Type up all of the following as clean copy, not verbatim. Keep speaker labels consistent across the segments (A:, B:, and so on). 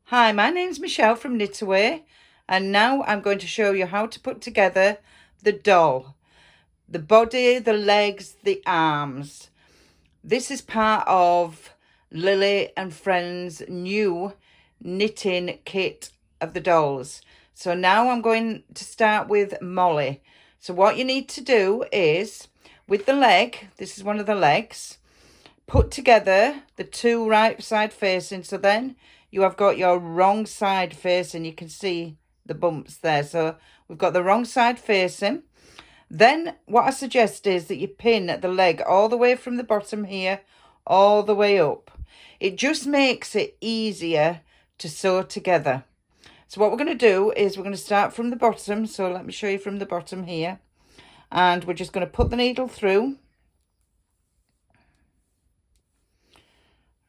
A: Hi, my name's Michelle from Knitaway, and now I'm going to show you how to put together the doll. The body, the legs, the arms. This is part of Lillie and Friends' new knitting kit of the dolls. So now I'm going to start with Molly. So what you need to do is, with the leg, this is one of the legs, put together the two right side facing, so then you have got your wrong side facing. You can see the bumps there, so we've got the wrong side facing. Then what I suggest is that you pin the leg all the way from the bottom here all the way up. It just makes it easier to sew together. So what we're going to do is we're going to start from the bottom. So let me show you from the bottom here, and we're just going to put the needle through.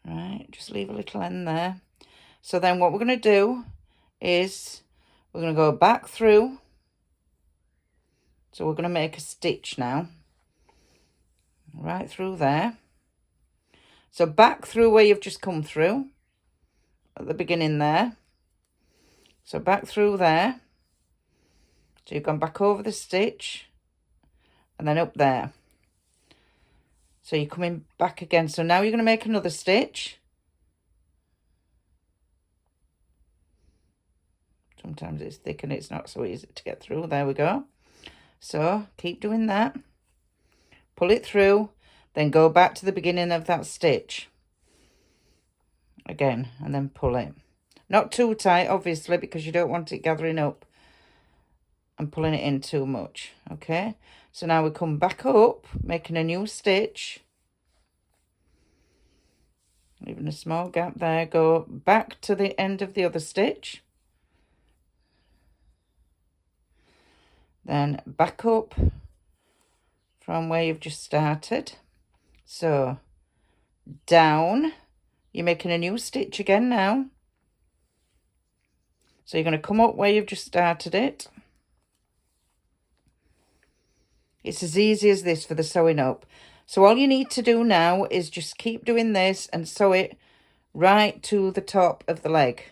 A: Right, just leave a little end there. So then what we're going to do is we're going to go back through. So we're going to make a stitch now. Right through there. So back through where you've just come through. At the beginning there. So back through there. So you've gone back over the stitch. And then up there. So you're coming back again. So now you're going to make another stitch. Sometimes it's thick and it's not so easy to get through. There we go. So keep doing that. Pull it through. Then go back to the beginning of that stitch. Again. And then pull it. Not too tight, obviously, because you don't want it gathering up and pulling it in too much. Okay. So now we come back up, making a new stitch. Leaving a small gap there. Go back to the end of the other stitch. Then back up from where you've just started. So down. You're making a new stitch again now. So you're going to come up where you've just started it. It's as easy as this for the sewing up. So all you need to do now is just keep doing this and sew it right to the top of the leg.